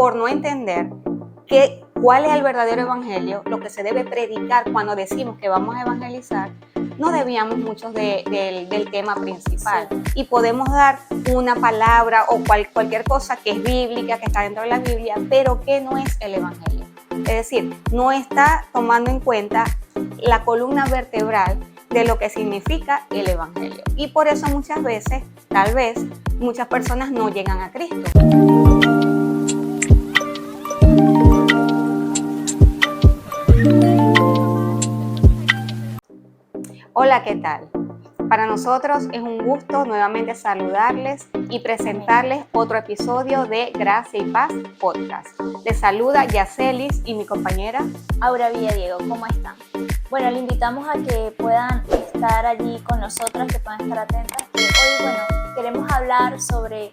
por no entender cuál es el verdadero evangelio, lo que se debe predicar cuando decimos que vamos a evangelizar, no desviamos mucho del tema principal. Sí. Y podemos dar una palabra o cualquier cosa que es bíblica, que está dentro de la Biblia, pero que no es el evangelio. Es decir, no está tomando en cuenta la columna vertebral de lo que significa el evangelio. Y por eso muchas veces, tal vez, muchas personas no llegan a Cristo. Hola, ¿qué tal? Para nosotros es un gusto nuevamente saludarles y presentarles otro episodio de Gracia y Paz Podcast. Les saluda Yacelis y mi compañera Aura Villadiego, ¿cómo están? Bueno, le invitamos a que puedan estar allí con nosotras, que puedan estar atentas. Hoy, queremos hablar sobre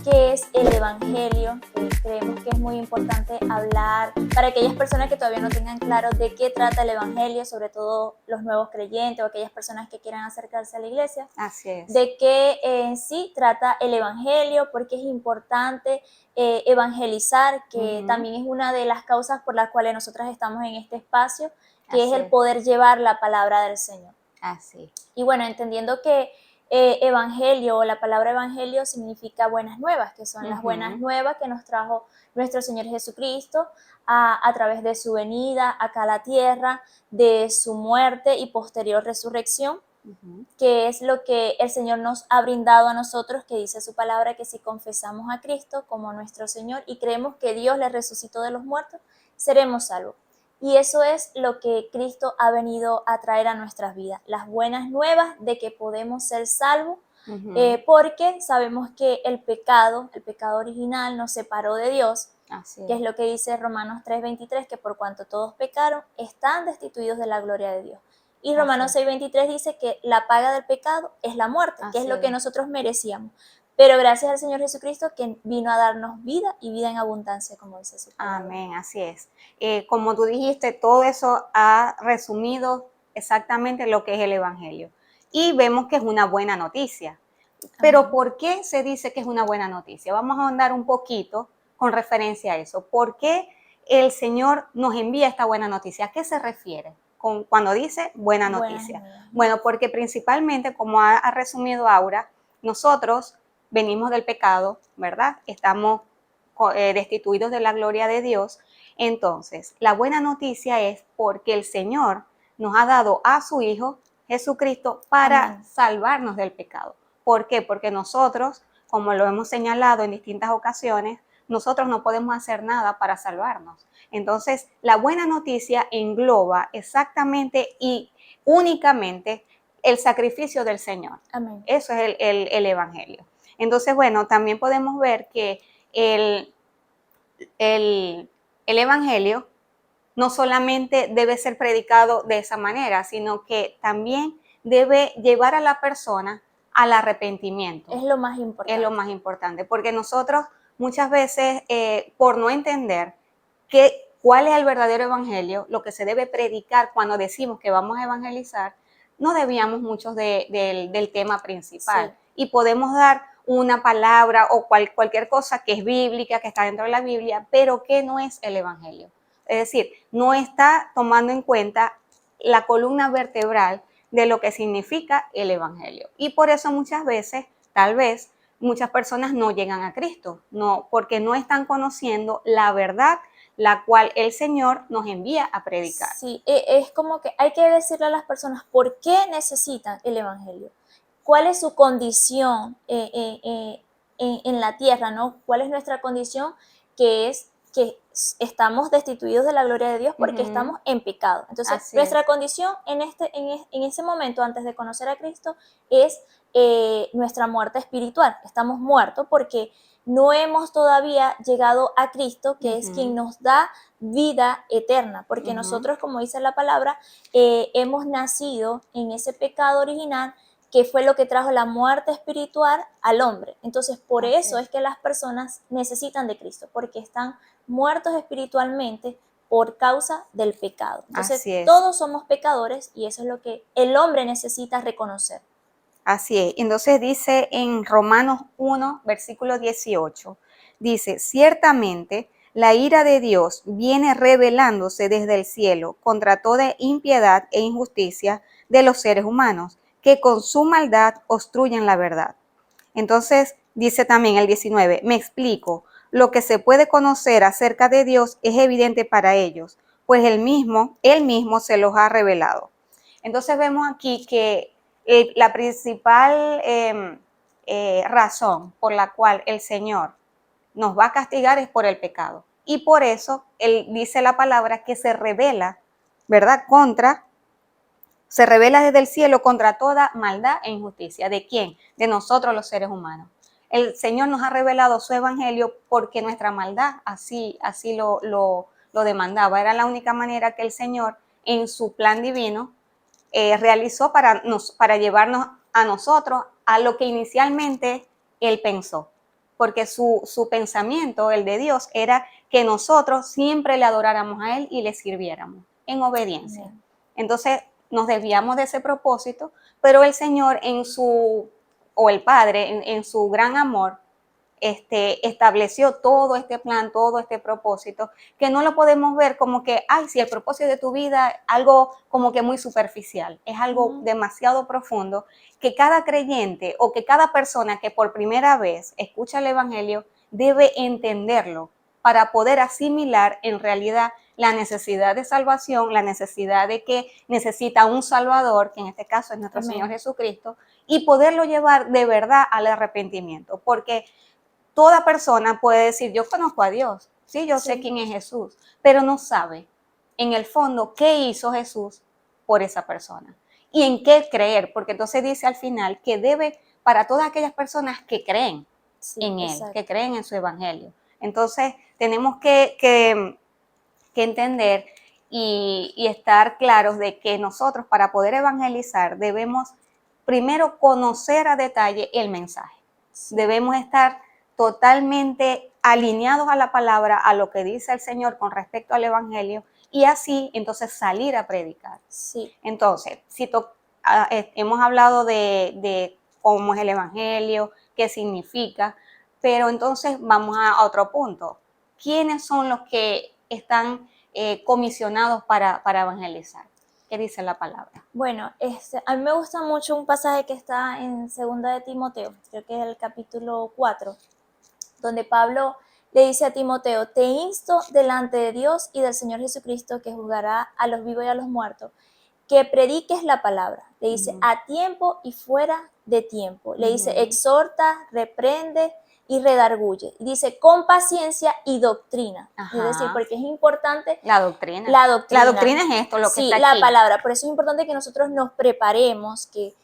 qué es el Evangelio. Creemos que es muy importante hablar para aquellas personas que todavía no tengan claro de qué trata el Evangelio, sobre todo los nuevos creyentes o aquellas personas que quieran acercarse a la iglesia. Así es. De qué en sí trata el Evangelio, porque es importante evangelizar, que también es una de las causas por las cuales nosotras estamos en este espacio, que es el poder llevar la palabra del Señor. Así. Y bueno, entendiendo que evangelio o la palabra evangelio significa buenas nuevas, que son las buenas nuevas que nos trajo nuestro Señor Jesucristo a través de su venida acá a la tierra, de su muerte y posterior resurrección, que es lo que el Señor nos ha brindado a nosotros, que dice su palabra que si confesamos a Cristo como nuestro Señor y creemos que Dios le resucitó de los muertos, seremos salvos. Y eso es lo que Cristo ha venido a traer a nuestras vidas, las buenas nuevas de que podemos ser salvos, porque sabemos que el pecado original nos separó de Dios, que es lo que dice Romanos 3:23, que por cuanto todos pecaron, están destituidos de la gloria de Dios. Y Romanos 6:23 dice que la paga del pecado es la muerte, que es lo que nosotros merecíamos. Pero gracias al Señor Jesucristo que vino a darnos vida y vida en abundancia, como dice su palabra. Amén, así es. Como tú dijiste, todo eso ha resumido exactamente lo que es el Evangelio. Y vemos que es una buena noticia. Pero ¿por qué se dice que es una buena noticia? Vamos a ahondar un poquito con referencia a eso. ¿Por qué el Señor nos envía esta buena noticia? ¿A qué se refiere cuando dice buena noticia? Bueno, porque principalmente, como ha resumido Aura, nosotros venimos del pecado, ¿verdad? Estamos destituidos de la gloria de Dios. Entonces, la buena noticia es porque el Señor nos ha dado a su Hijo Jesucristo para salvarnos del pecado. ¿Por qué? Porque nosotros, como lo hemos señalado en distintas ocasiones, nosotros no podemos hacer nada para salvarnos. Entonces, la buena noticia engloba exactamente y únicamente el sacrificio del Señor. Amén. Eso es el Evangelio. Entonces, bueno, también podemos ver que el Evangelio no solamente debe ser predicado de esa manera, sino que también debe llevar a la persona al arrepentimiento. Es lo más importante. Es lo más importante, porque nosotros muchas veces, por no entender cuál es el verdadero evangelio, lo que se debe predicar cuando decimos que vamos a evangelizar, no desviamos mucho del tema principal. Sí. Y podemos dar una palabra o cualquier cosa que es bíblica, que está dentro de la Biblia, pero que no es el evangelio. Es decir, no está tomando en cuenta la columna vertebral de lo que significa el evangelio. Y por eso muchas veces, tal vez, muchas personas no llegan a Cristo, porque no están conociendo la verdad la cual el Señor nos envía a predicar. Sí, es como que hay que decirle a las personas por qué necesitan el evangelio, cuál es su condición en la tierra, ¿no? ¿Cuál es nuestra condición? Que es que estamos destituidos de la gloria de Dios porque estamos en pecado. Entonces, nuestra condición en ese momento, antes de conocer a Cristo, es nuestra muerte espiritual. Estamos muertos porque no hemos todavía llegado a Cristo, que es quien nos da vida eterna, porque nosotros, como dice la palabra, hemos nacido en ese pecado original, que fue lo que trajo la muerte espiritual al hombre. Entonces, por eso es que las personas necesitan de Cristo, porque están muertos espiritualmente por causa del pecado. Entonces, todos somos pecadores y eso es lo que el hombre necesita reconocer. Así es. Entonces dice en Romanos 1, versículo 18, dice, ciertamente la ira de Dios viene revelándose desde el cielo contra toda impiedad e injusticia de los seres humanos, que con su maldad obstruyen la verdad. Entonces, dice también el 19, me explico, lo que se puede conocer acerca de Dios es evidente para ellos, pues él mismo se los ha revelado. Entonces vemos aquí que la principal razón por la cual el Señor nos va a castigar es por el pecado. Y por eso él dice la palabra que se revela, ¿verdad? Se revela desde el cielo contra toda maldad e injusticia. ¿De quién? De nosotros los seres humanos. El Señor nos ha revelado su evangelio porque nuestra maldad así lo demandaba. Era la única manera que el Señor en su plan divino realizó para llevarnos a nosotros a lo que inicialmente Él pensó. Porque su pensamiento, el de Dios, era que nosotros siempre le adoráramos a Él y le sirviéramos en obediencia. Bien. Entonces nos desviamos de ese propósito, pero el Señor o el Padre en su gran amor, estableció todo este plan, todo este propósito, que no lo podemos ver como que, ay, si el propósito de tu vida, algo como que muy superficial, es algo demasiado profundo, que cada creyente o que cada persona que por primera vez escucha el Evangelio debe entenderlo para poder asimilar en realidad la necesidad de salvación, la necesidad de que necesita un Salvador, que en este caso es nuestro Amén. Señor Jesucristo, y poderlo llevar de verdad al arrepentimiento, porque toda persona puede decir, yo conozco a Dios, sí, yo sé quién es Jesús, pero no sabe en el fondo qué hizo Jesús por esa persona y en qué creer, porque entonces dice al final que debe para todas aquellas personas que creen en Él, exacto. Que creen en su evangelio. Entonces tenemos que entender y estar claros de que nosotros para poder evangelizar debemos primero conocer a detalle el mensaje. Sí. Debemos estar totalmente alineados a la palabra, a lo que dice el Señor con respecto al evangelio y así entonces salir a predicar. Sí. Entonces, hemos hablado de cómo es el evangelio, qué significa, pero entonces vamos a otro punto. ¿Quiénes son los que están comisionados para evangelizar? ¿Qué dice la palabra? Bueno, a mí me gusta mucho un pasaje que está en 2 de Timoteo, creo que es el capítulo 4, donde Pablo le dice a Timoteo, te insto delante de Dios y del Señor Jesucristo que juzgará a los vivos y a los muertos, que prediques la palabra. Le dice a tiempo y fuera de tiempo. Le dice exhorta, reprende y redarguye. Y dice con paciencia y doctrina. Ajá. Es decir, porque es importante la doctrina. La doctrina. La doctrina es esto, lo que está aquí. Sí, la palabra. Por eso es importante que nosotros nos preparemos, que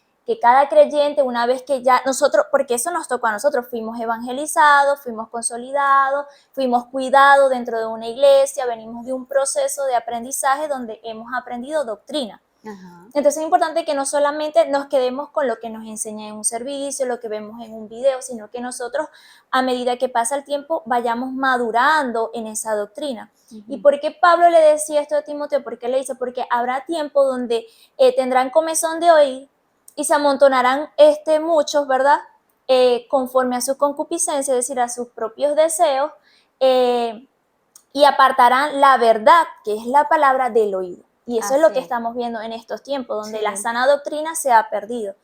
cada creyente, una vez que ya nosotros, porque eso nos tocó a nosotros, fuimos evangelizados, fuimos consolidados, fuimos cuidados dentro de una iglesia, venimos de un proceso de aprendizaje donde hemos aprendido doctrina. Ajá. Entonces es importante que no solamente nos quedemos con lo que nos enseña en un servicio, lo que vemos en un video, sino que nosotros, a medida que pasa el tiempo, vayamos madurando en esa doctrina. ¿Y por qué Pablo le decía esto a Timoteo? ¿Por qué le dice? Porque habrá tiempo donde tendrán comezón de oír y se amontonarán muchos, ¿verdad? Conforme a su concupiscencia, es decir, a sus propios deseos, y apartarán la verdad, que es la palabra, del oído. Y eso es lo que estamos viendo en estos tiempos, donde la sana doctrina se ha perdido.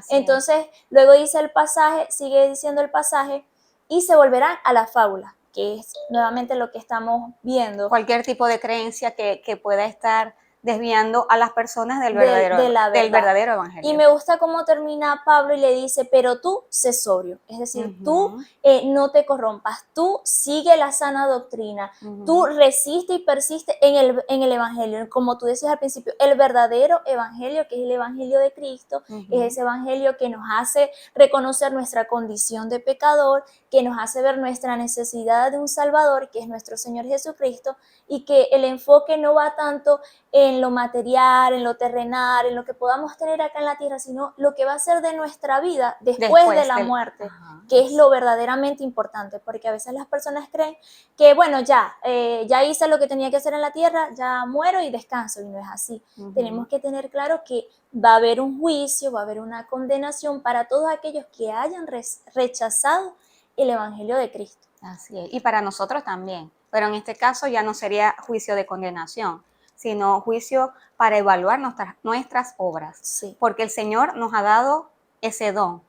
Entonces, luego dice el pasaje, sigue diciendo el pasaje, y se volverán a la fábula, que es nuevamente lo que estamos viendo. Cualquier tipo de creencia que pueda estar desviando a las personas del verdadero evangelio. Y me gusta cómo termina Pablo y le dice, pero tú sé sobrio, es decir, tú no te corrompas, tú sigue la sana doctrina, tú resiste y persiste en el evangelio, como tú decías al principio, el verdadero evangelio, que es el evangelio de Cristo, es ese evangelio que nos hace reconocer nuestra condición de pecador, que nos hace ver nuestra necesidad de un Salvador, que es nuestro Señor Jesucristo, y que el enfoque no va tanto en lo material, en lo terrenal, en lo que podamos tener acá en la tierra, sino lo que va a ser de nuestra vida después de la muerte, que es lo verdaderamente importante, porque a veces las personas creen que, bueno, ya hice lo que tenía que hacer en la tierra, ya muero y descanso, y no es así. Tenemos que tener claro que va a haber un juicio, va a haber una condenación para todos aquellos que hayan rechazado el evangelio de Cristo. Así es. Y para nosotros también. Pero en este caso ya no sería juicio de condenación, sino juicio para evaluar nuestras obras. Sí. Porque el Señor nos ha dado ese don.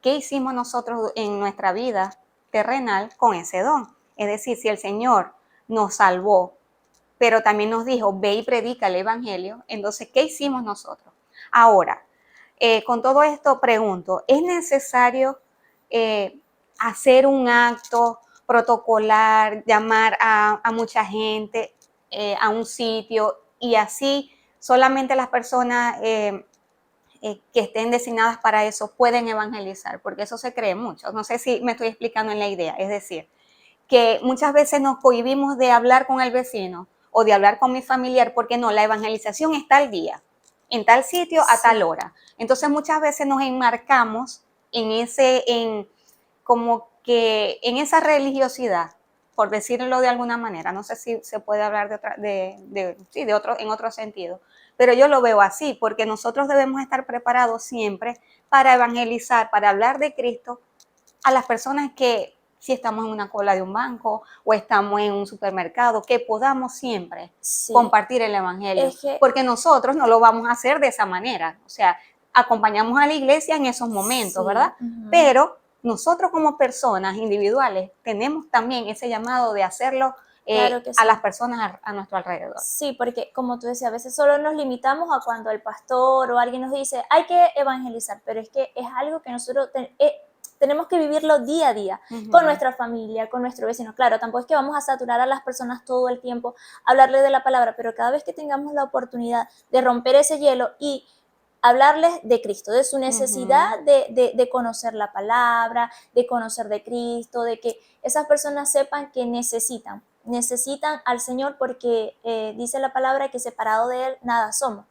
¿Qué hicimos nosotros en nuestra vida terrenal con ese don? Es decir, si el Señor nos salvó, pero también nos dijo, ve y predica el Evangelio, entonces, ¿qué hicimos nosotros? Ahora, con todo esto pregunto, ¿es necesario hacer un acto protocolar, llamar a mucha gente a un sitio y así solamente las personas que estén designadas para eso pueden evangelizar? Porque eso se cree mucho. No sé si me estoy explicando en la idea. Es decir, que muchas veces nos cohibimos de hablar con el vecino o de hablar con mi familiar porque no, la evangelización está al día, en tal sitio, a tal hora. Entonces muchas veces nos enmarcamos como que en esa religiosidad, por decirlo de alguna manera. No sé si se puede hablar en otro sentido, pero yo lo veo así, porque nosotros debemos estar preparados siempre para evangelizar, para hablar de Cristo a las personas que, si estamos en una cola de un banco o estamos en un supermercado, que podamos siempre compartir el Evangelio, porque nosotros no lo vamos a hacer de esa manera. O sea, acompañamos a la iglesia en esos momentos, ¿verdad? Pero nosotros como personas individuales tenemos también ese llamado de hacerlo Claro que a sí. las personas a nuestro alrededor. Sí, porque como tú decías, a veces solo nos limitamos a cuando el pastor o alguien nos dice, hay que evangelizar, pero es que es algo que nosotros tenemos que vivirlo día a día, con nuestra familia, con nuestros vecinos. Claro, tampoco es que vamos a saturar a las personas todo el tiempo, hablarles de la palabra, pero cada vez que tengamos la oportunidad de romper ese hielo y hablarles de Cristo, de su necesidad de conocer la palabra, de conocer de Cristo, de que esas personas sepan que necesitan al Señor porque dice la palabra que separado de Él nada somos.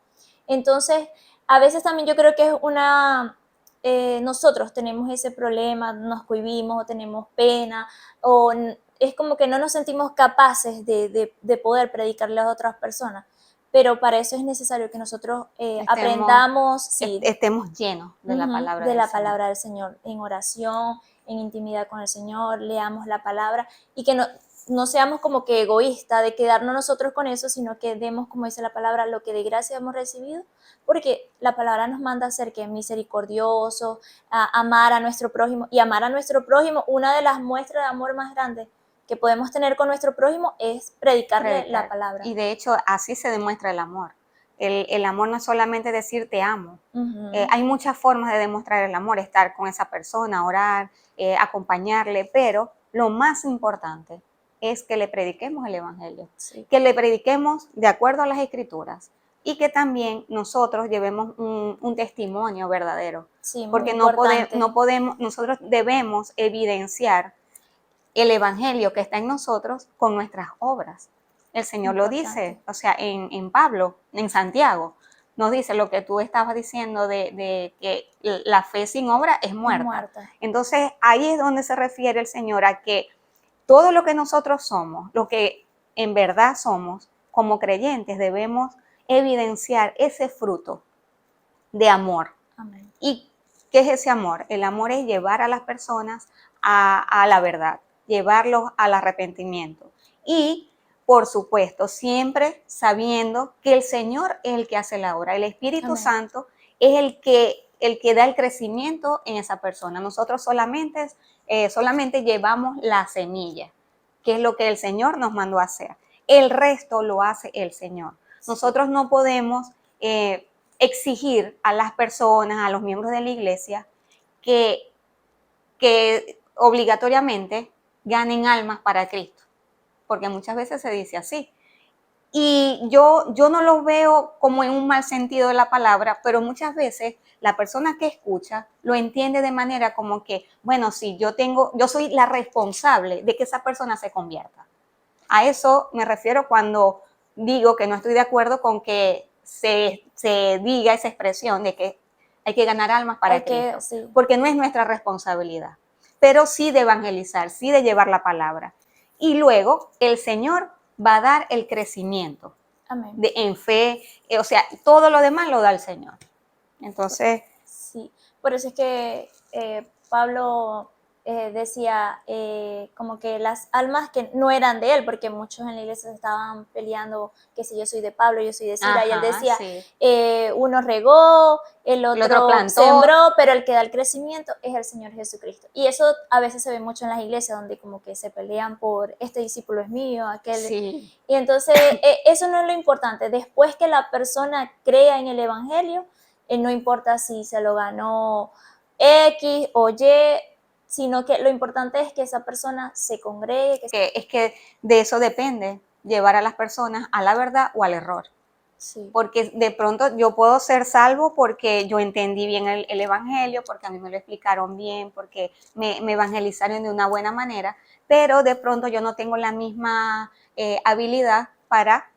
Entonces, a veces también yo creo que es nosotros tenemos ese problema, nos cohibimos o tenemos pena o es como que no nos sentimos capaces de poder predicarle a otras personas, pero para eso es necesario que nosotros aprendamos, sí, estemos llenos de la palabra de del la Señor. palabra del Señor, en oración, en intimidad con el Señor, leamos la palabra y que no seamos como que egoístas de quedarnos nosotros con eso, sino que demos, como dice la palabra, lo que de gracia hemos recibido, porque la palabra nos manda a ser que misericordiosos, a amar a nuestro prójimo, y amar a nuestro prójimo, una de las muestras de amor más grandes que podemos tener con nuestro prójimo es predicarle la palabra. Y de hecho, así se demuestra el amor. El amor no es solamente decir te amo. Hay muchas formas de demostrar el amor, estar con esa persona, orar, acompañarle, pero lo más importante es que le prediquemos el Evangelio, que le prediquemos de acuerdo a las Escrituras y que también nosotros llevemos un testimonio verdadero, Sí, porque nosotros debemos evidenciar el Evangelio que está en nosotros con nuestras obras. El Señor lo dice, o sea, en Pablo, en Santiago, nos dice lo que tú estabas diciendo de que la fe sin obra es muerta. Entonces, ahí es donde se refiere el Señor a que todo lo que nosotros somos, lo que en verdad somos, como creyentes, debemos evidenciar ese fruto de amor. Amén. ¿Y qué es ese amor? El amor es llevar a las personas a la verdad, llevarlos al arrepentimiento. Y, por supuesto, siempre sabiendo que el Señor es el que hace la obra. El Espíritu Santo es el que da el crecimiento en esa persona. Nosotros solamente llevamos la semilla, que es lo que el Señor nos mandó a hacer. El resto lo hace el Señor. Nosotros no podemos exigir a las personas, a los miembros de la iglesia, que obligatoriamente ganen almas para Cristo, porque muchas veces se dice así. Y yo no lo veo como en un mal sentido de la palabra, pero muchas veces la persona que escucha lo entiende de manera como que, bueno, sí, yo soy la responsable de que esa persona se convierta. A eso me refiero cuando digo que no estoy de acuerdo con que se diga esa expresión de que hay que ganar almas para Cristo, porque no es nuestra responsabilidad, pero sí de evangelizar, sí de llevar la palabra. Y luego el Señor va a dar el crecimiento. Amén. En fe, o sea, todo lo demás lo da el Señor. Entonces... Sí, por eso es que Pablo decía como que las almas que no eran de él, porque muchos en la iglesia estaban peleando, que si yo soy de Pablo, yo soy de Sila, y él Ajá, decía, sí. uno regó, el El otro otro plantó. sembró, pero el que da el crecimiento es el Señor Jesucristo. Y eso a veces se ve mucho en las iglesias, donde como que se pelean por este discípulo es mío, aquel. Sí, Y entonces eso no es lo importante. Después que la persona crea en el Evangelio, no importa si se lo ganó X o Y, sino que lo importante es que esa persona se congregue. es que de eso depende, llevar a las personas a la verdad o al error. Sí, Porque de pronto yo puedo ser salvo porque yo entendí bien el evangelio, porque a mí me lo explicaron bien, porque me evangelizaron de una buena manera, pero de pronto yo no tengo la misma habilidad para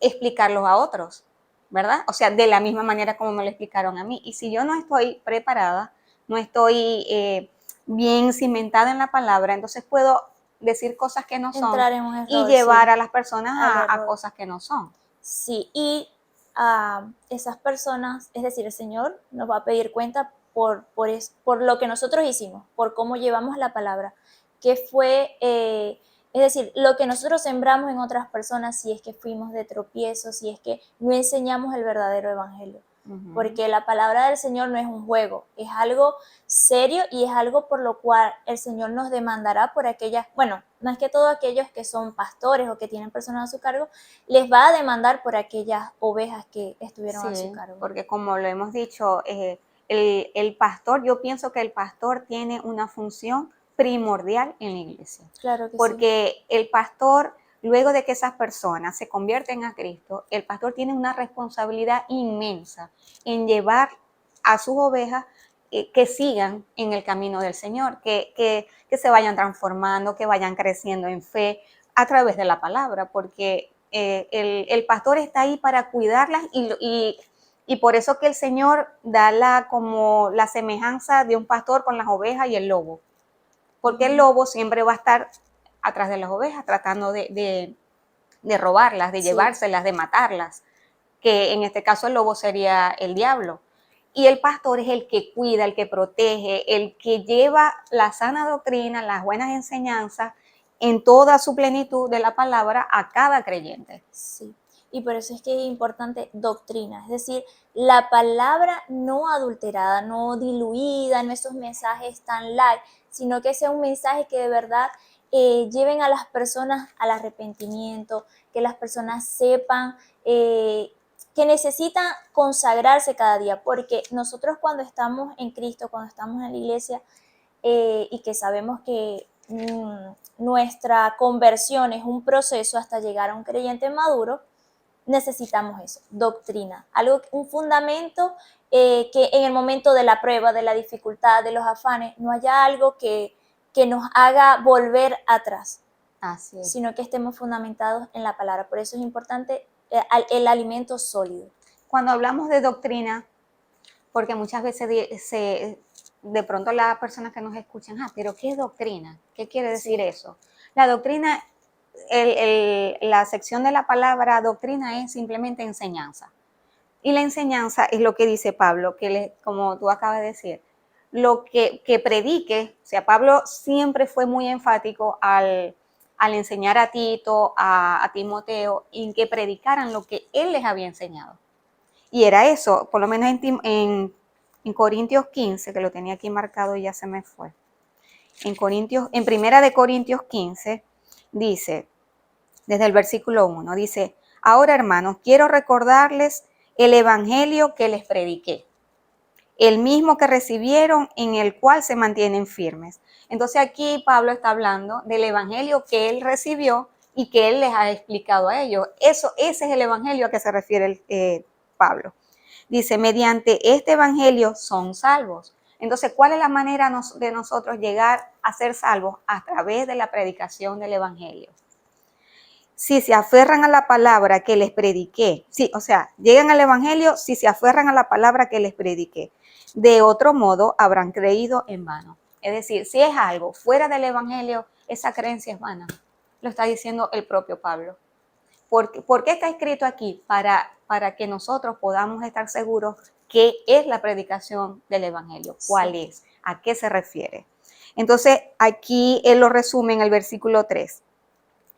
explicarlos a otros, ¿verdad? O sea, de la misma manera como me lo explicaron a mí. Y si yo no estoy preparada, no estoy bien cimentada en la palabra, entonces puedo decir cosas que no son entrar en un y error, sí, llevar a las personas al a error. cosas que no son. Sí, y esas personas, es decir, el Señor nos va a pedir cuenta por lo que nosotros hicimos, por cómo llevamos la palabra, que fue, es decir, lo que nosotros sembramos en otras personas, si es que fuimos de tropiezo, si es que no enseñamos el verdadero evangelio. Ujú. Porque la palabra del Señor no es un juego, es algo serio y es algo por lo cual el Señor nos demandará por aquellas, bueno, más que todo aquellos que son pastores o que tienen personas a su cargo, les va a demandar por aquellas ovejas que estuvieron a su Sí, cargo. porque como lo hemos dicho, el pastor, yo pienso que el pastor tiene una función primordial en la iglesia, Claro que sí. porque el pastor, luego de que esas personas se convierten a Cristo, el pastor tiene una responsabilidad inmensa en llevar a sus ovejas que sigan en el camino del Señor, que se vayan transformando, que vayan creciendo en fe a través de la palabra, porque el pastor está ahí para cuidarlas y por eso que el Señor da como la semejanza de un pastor con las ovejas y el lobo, porque el lobo siempre va a estar atrás de las ovejas tratando de robarlas, de Sí, llevárselas, de matarlas, que en este caso el lobo sería el diablo. Y el pastor es el que cuida, el que protege, el que lleva la sana doctrina, las buenas enseñanzas en toda su plenitud de la palabra a cada creyente. sí. Y por eso es que es importante doctrina, es decir, la palabra no adulterada, no diluida, no esos mensajes tan light, sino que sea un mensaje que de verdad lleven a las personas al arrepentimiento, que las personas sepan que necesitan consagrarse cada día, porque nosotros cuando estamos en Cristo, cuando estamos en la iglesia, y que sabemos que nuestra conversión es un proceso hasta llegar a un creyente maduro, necesitamos eso, doctrina, algo, un fundamento que en el momento de la prueba, de la dificultad, de los afanes, no haya algo que nos haga volver atrás, Así es. sino que estemos fundamentados en la palabra. Por eso es importante el alimento sólido. Cuando hablamos de doctrina, porque muchas veces de pronto las personas que nos escuchan, pero ¿qué es doctrina? ¿Qué quiere decir Sí, eso? La doctrina, la sección de la palabra doctrina es simplemente enseñanza. Y la enseñanza es lo que dice Pablo, como tú acabas de decir, lo que predique, o sea, Pablo siempre fue muy enfático al enseñar a Tito, a Timoteo, en que predicaran lo que él les había enseñado. Y era eso, por lo menos en Corintios 15, que lo tenía aquí marcado y ya se me fue. En primera de Corintios 15, dice, desde el versículo 1, dice, ahora hermanos, quiero recordarles el evangelio que les prediqué, el mismo que recibieron, en el cual se mantienen firmes. Entonces aquí Pablo está hablando del evangelio que él recibió y que él les ha explicado a ellos. Ese es el evangelio a que se refiere Pablo. Dice, mediante este evangelio son salvos. Entonces, ¿cuál es la manera de nosotros llegar a ser salvos? A través de la predicación del evangelio. Si se aferran a la palabra que les prediqué, sí, o sea, llegan al evangelio si se aferran a la palabra que les prediqué. De otro modo, habrán creído en vano. Es decir, si es algo fuera del evangelio, esa creencia es vana. Lo está diciendo el propio Pablo. ¿Por qué está escrito aquí? Para que nosotros podamos estar seguros qué es la predicación del Evangelio, sí. cuál es, a qué se refiere. Entonces, aquí él lo resume en el versículo 3.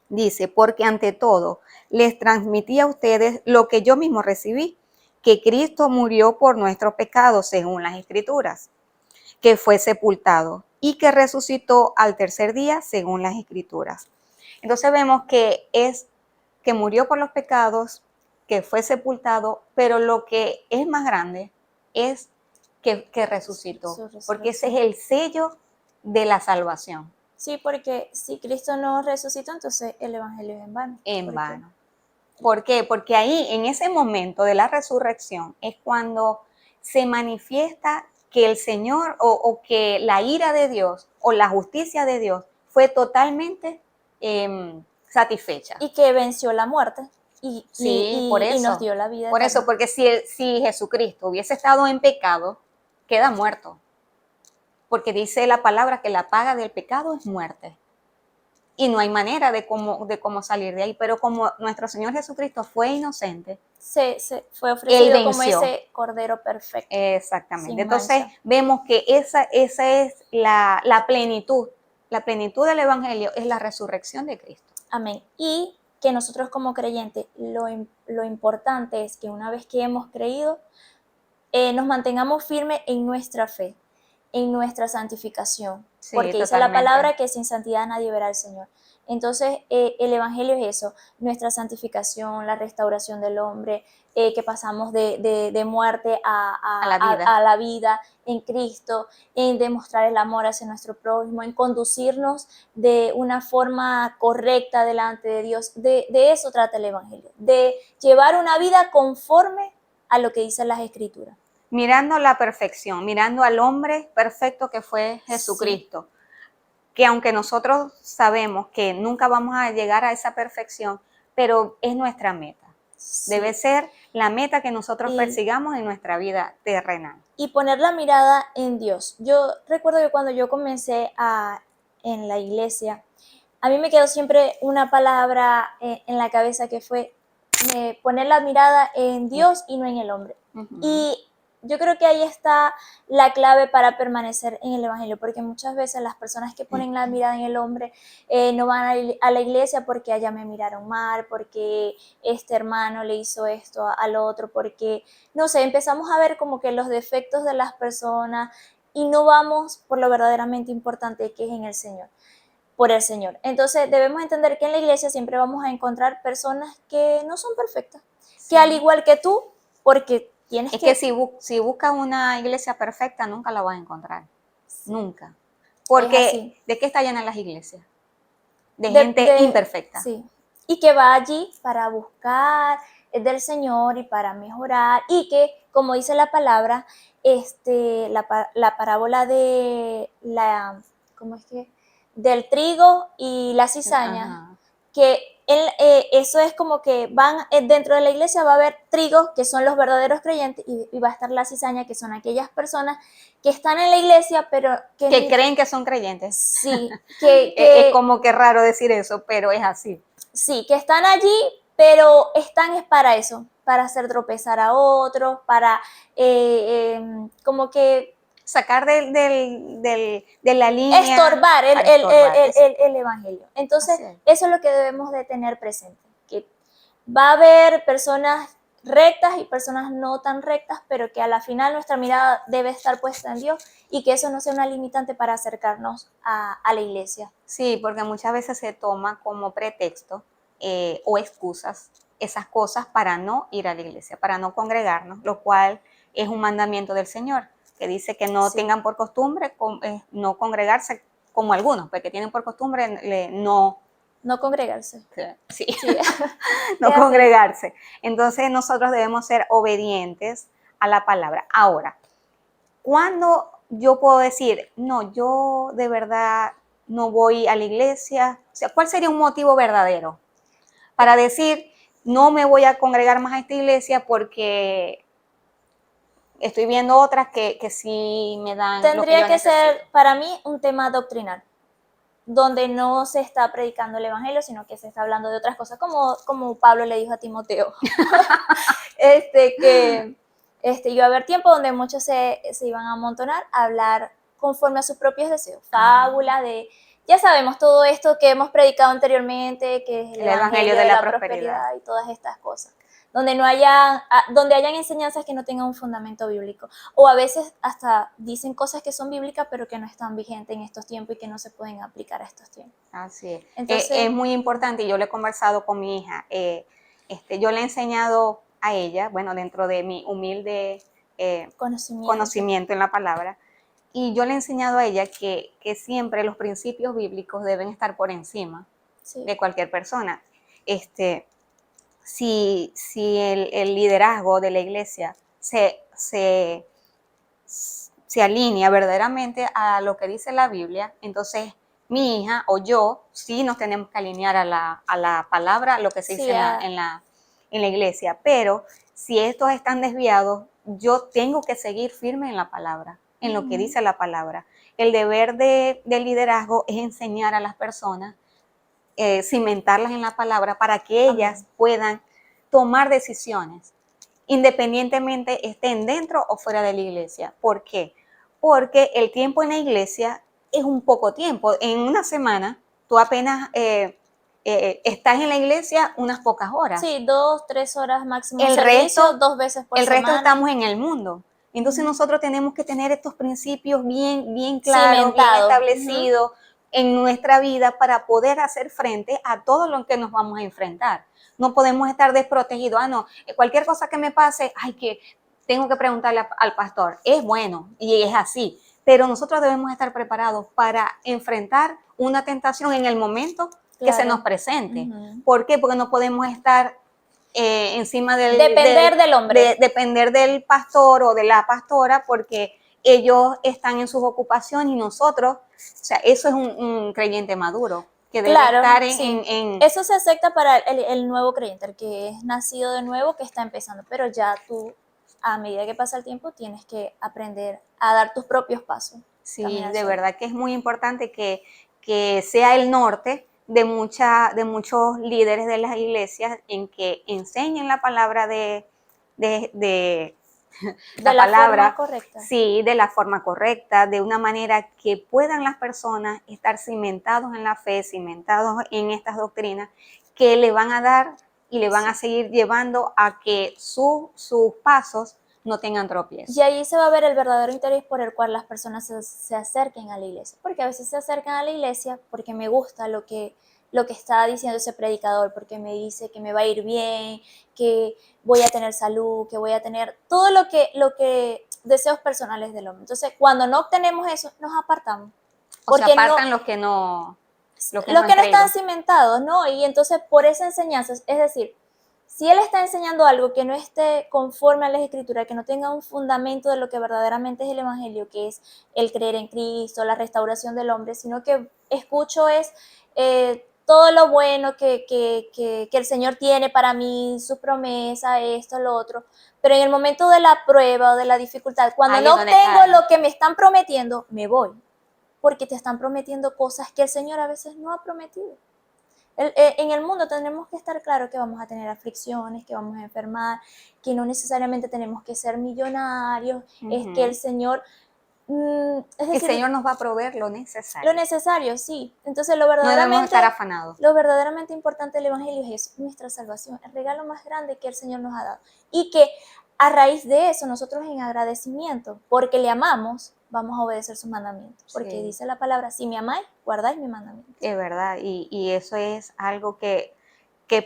Dice, porque ante todo les transmití a ustedes lo que yo mismo recibí, que Cristo murió por nuestros pecados según las Escrituras, que fue sepultado y que resucitó al tercer día según las Escrituras. Entonces vemos que es que murió por los pecados, que fue sepultado, pero lo que es más grande es que resucitó, porque ese es el sello de la salvación. Sí, porque si Cristo no resucitó, entonces el Evangelio es en vano. En vano. ¿Por qué? Porque ahí, en ese momento de la resurrección, es cuando se manifiesta que el Señor o que la ira de Dios o la justicia de Dios fue totalmente satisfecha. Y que venció la muerte Sí, por eso. y nos dio la vida Por eterna. eso, porque si Jesucristo hubiese estado en pecado, queda muerto. Porque dice la palabra que la paga del pecado es muerte. Y no hay manera de cómo salir de ahí. Pero como nuestro Señor Jesucristo fue inocente, se fue ofrecido Él como venció. ese cordero perfecto. Exactamente. Sin Entonces mancha. vemos que esa es la plenitud. La plenitud del Evangelio es la resurrección de Cristo. Amén. Y que nosotros como creyentes, lo importante es que una vez que hemos creído, nos mantengamos firmes en nuestra fe, en nuestra santificación, Sí, porque dice la totalmente. palabra que sin santidad nadie verá al Señor. Entonces, el Evangelio es eso, nuestra santificación, la restauración del hombre, que pasamos de muerte a la vida en Cristo, en demostrar el amor hacia nuestro prójimo, en conducirnos de una forma correcta delante de Dios. De eso trata el Evangelio, de llevar una vida conforme a lo que dicen las Escrituras. Mirando la perfección, mirando al hombre perfecto que fue Jesucristo, sí. Que aunque nosotros sabemos que nunca vamos a llegar a esa perfección, pero es nuestra meta. Sí. Debe ser la meta que nosotros persigamos en nuestra vida terrenal. Y poner la mirada en Dios. Yo recuerdo que cuando yo comencé en la iglesia, a mí me quedó siempre una palabra en la cabeza que fue poner la mirada en Dios y no en el hombre. Y yo creo que ahí está la clave para permanecer en el Evangelio, porque muchas veces las personas que ponen la mirada en el hombre no van a la iglesia porque allá me miraron mal, porque este hermano le hizo esto al otro, porque, no sé, empezamos a ver como que los defectos de las personas y no vamos por lo verdaderamente importante que es en el Señor. Por el Señor. Entonces debemos entender que en la iglesia siempre vamos a encontrar personas que no son perfectas, sí. Que al igual que tú, porque tienes que si buscas una iglesia perfecta nunca la vas a encontrar, sí. Nunca, porque ¿de qué está llena las iglesias? De gente imperfecta. Sí, y que va allí para buscar del Señor y para mejorar, y que, como dice la palabra, la parábola de ¿cómo es que? Del trigo y la cizaña, ajá. Que eso es como que van dentro de la iglesia, va a haber trigos que son los verdaderos creyentes y va a estar la cizaña que son aquellas personas que están en la iglesia pero que creen que son creyentes. Sí, es como que raro decir eso, pero es así. Sí, que están allí, pero están es para eso, para hacer tropezar a otros, para como que sacar de la línea. Estorbar el Evangelio. Entonces, eso es lo que debemos de tener presente, que va a haber personas rectas y personas no tan rectas, pero que a la final nuestra mirada debe estar puesta en Dios y que eso no sea una limitante para acercarnos a la iglesia. Sí, porque muchas veces se toma como pretexto o excusas esas cosas para no ir a la iglesia, para no congregarnos, lo cual es un mandamiento del Señor, que dice que no tengan por costumbre no congregarse como algunos, porque tienen por costumbre no congregarse. Sí, sí. No congregarse. Entonces nosotros debemos ser obedientes a la palabra. Ahora, ¿cuándo yo puedo decir, no, yo de verdad no voy a la iglesia? O sea, ¿cuál sería un motivo verdadero para decir, no me voy a congregar más a esta iglesia porque estoy viendo otras que sí me dan Tendría lo que yo necesito? ser, para mí, un tema doctrinal, donde no se está predicando el evangelio, sino que se está hablando de otras cosas, como Pablo le dijo a Timoteo, que iba a haber tiempo donde muchos se iban a amontonar a hablar conforme a sus propios deseos. Fábulas de, ya sabemos todo esto que hemos predicado anteriormente, que es el evangelio de la prosperidad y todas estas cosas. Donde donde hayan enseñanzas que no tengan un fundamento bíblico. O a veces hasta dicen cosas que son bíblicas, pero que no están vigentes en estos tiempos y que no se pueden aplicar a estos tiempos. Así es. Entonces, es muy importante, y yo le he conversado con mi hija, yo le he enseñado a ella, bueno, dentro de mi humilde conocimiento en la palabra, y yo le he enseñado a ella que siempre los principios bíblicos deben estar por encima de cualquier persona. Si el liderazgo de la iglesia se alinea verdaderamente a lo que dice la Biblia, entonces mi hija o yo sí nos tenemos que alinear a la palabra, a lo que se dice en la iglesia. Pero si estos están desviados, yo tengo que seguir firme en la palabra, en lo que dice la palabra. El deber del liderazgo es enseñar a las personas, cimentarlas en la palabra para que ellas puedan tomar decisiones, independientemente estén dentro o fuera de la iglesia. ¿Por qué? Porque el tiempo en la iglesia es un poco tiempo. En una semana, tú apenas estás en la iglesia unas pocas horas. Sí, 2, 3 horas máximo. El resto, 2 veces por semana. El resto estamos en el mundo. Entonces nosotros tenemos que tener estos principios bien claros, bien establecidos en nuestra vida para poder hacer frente a todo lo que nos vamos a enfrentar. No podemos estar desprotegidos. No, cualquier cosa que me pase, que tengo que preguntarle al pastor. Es bueno y es así, pero nosotros debemos estar preparados para enfrentar una tentación en el momento que se nos presente. ¿Por qué? Porque no podemos estar encima del hombre. Depender del pastor o de la pastora, porque ellos están en sus ocupaciones y nosotros, eso es un creyente maduro que debe estar en... Eso se acepta para el nuevo creyente, el que es nacido de nuevo, que está empezando, pero ya tú, a medida que pasa el tiempo, tienes que aprender a dar tus propios pasos. Sí, de verdad que es muy importante que sea el norte de muchos líderes de las iglesias en que enseñen la palabra de la palabra, forma correcta. Sí, de la forma correcta, de una manera que puedan las personas estar cimentados en la fe, cimentados en estas doctrinas que le van a dar y le van a seguir llevando a que sus pasos no tengan tropiezos. Y ahí se va a ver el verdadero interés por el cual las personas se acerquen a la iglesia. Porque a veces se acercan a la iglesia porque me gusta lo que está diciendo ese predicador, porque me dice que me va a ir bien, que voy a tener salud, que voy a tener todo lo que deseos personales del hombre. Entonces, cuando no obtenemos eso, nos apartamos. Porque se apartan los que no están cimentados, ¿no? Y entonces, por esa enseñanza, es decir, si él está enseñando algo que no esté conforme a la Escritura, que no tenga un fundamento de lo que verdaderamente es el Evangelio, que es el creer en Cristo, la restauración del hombre, sino que escucho todo lo bueno que el Señor tiene para mí, su promesa, esto, lo otro, pero en el momento de la prueba o de la dificultad, cuando no obtengo lo que me están prometiendo, me voy, porque te están prometiendo cosas que el Señor a veces no ha prometido. En el mundo tenemos que estar claros que vamos a tener aflicciones, que vamos a enfermar, que no necesariamente tenemos que ser millonarios, es que el Señor... es decir, el Señor nos va a proveer lo necesario. Lo necesario, sí. Entonces lo verdaderamente, no debemos estar afanados. Lo verdaderamente importante del Evangelio es eso, nuestra salvación, el regalo más grande que el Señor nos ha dado. Y que a raíz de eso nosotros en agradecimiento, porque le amamos, vamos a obedecer sus mandamientos. Porque dice la palabra, si me amáis, guardáis mi mandamiento. Es verdad, y eso es algo que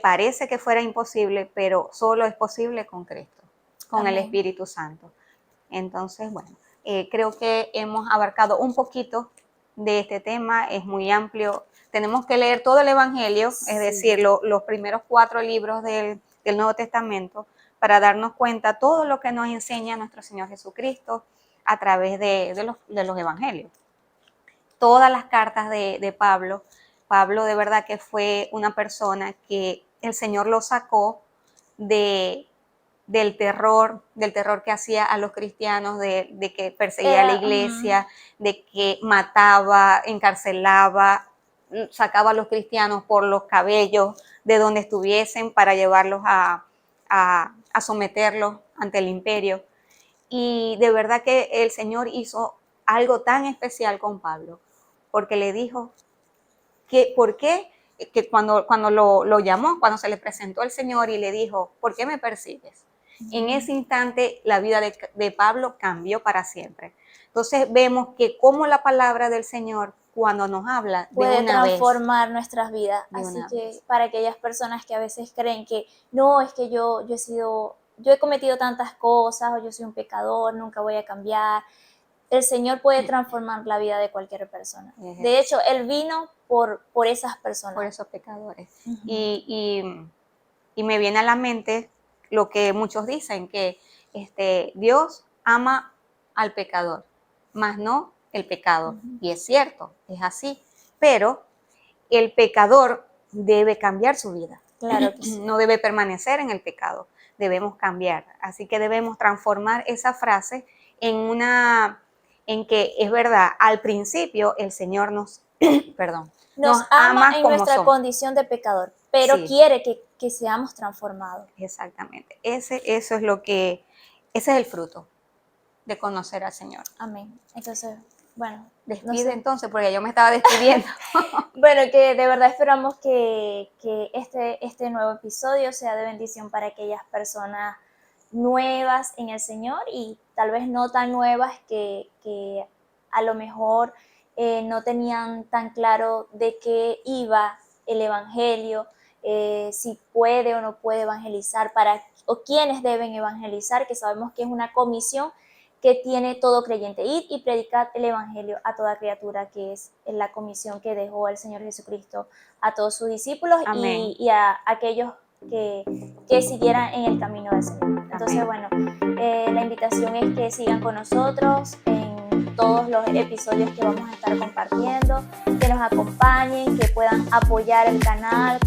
parece que fuera imposible, pero solo es posible con Cristo, con el Espíritu Santo. Entonces, bueno, creo que hemos abarcado un poquito de este tema, es muy amplio. Tenemos que leer todo el Evangelio, es decir, los primeros 4 libros del Nuevo Testamento, para darnos cuenta todo lo que nos enseña nuestro Señor Jesucristo a través de los Evangelios. Todas las cartas de Pablo de verdad que fue una persona que el Señor lo sacó del terror que hacía a los cristianos, de que perseguía a la iglesia, de que mataba, encarcelaba, sacaba a los cristianos por los cabellos de donde estuviesen para llevarlos a someterlos ante el imperio. Y de verdad que el Señor hizo algo tan especial con Pablo, porque le dijo que por qué, que cuando lo llamó, cuando se le presentó al Señor y le dijo, ¿por qué me persigues? En ese instante la vida de Pablo cambió para siempre. Entonces vemos que como la palabra del Señor, cuando nos habla de puede una vez, transformar nuestras vidas. De Así una que vez. para aquellas personas que a veces creen que no, es que yo he cometido tantas cosas o yo soy un pecador, nunca voy a cambiar. El Señor puede transformar la vida de cualquier persona. De hecho, Él vino por esas personas. por esos pecadores. Ujú. Y me viene a la mente lo que muchos dicen, que Dios ama al pecador, mas no el pecado. Ujú. Y es cierto, es así. Pero el pecador debe cambiar su vida. Claro que sí. No debe permanecer en el pecado, debemos cambiar. Así que debemos transformar esa frase en que es verdad, al principio el Señor nos, perdón, Nos ama en como nuestra somos. condición de pecador, pero Sí. quiere que seamos transformados. Exactamente. Eso es ese es el fruto de conocer al Señor. Amén. Entonces, bueno, Despide no sé. entonces, porque yo me estaba despidiendo. Bueno, que de verdad esperamos que este nuevo episodio sea de bendición para aquellas personas nuevas en el Señor y tal vez no tan nuevas que a lo mejor no tenían tan claro de qué iba el Evangelio, si puede o no puede evangelizar, o quiénes deben evangelizar, que sabemos que es una comisión que tiene todo creyente. Id y predicad el Evangelio a toda criatura, que es la comisión que dejó el Señor Jesucristo a todos sus discípulos y a aquellos que siguieran en el camino del Señor. Entonces, bueno, la invitación es que sigan con nosotros en todos los episodios que vamos a estar compartiendo, que nos acompañen, que puedan apoyar el canal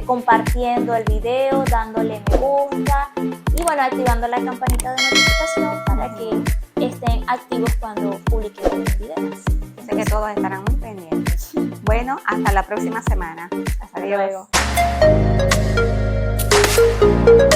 compartiendo el video, dándole me gusta y bueno, activando la campanita de notificación para que estén activos cuando publiquemos videos. Sé que todos estarán muy pendientes. Bueno, hasta la próxima semana. Hasta Adiós. luego.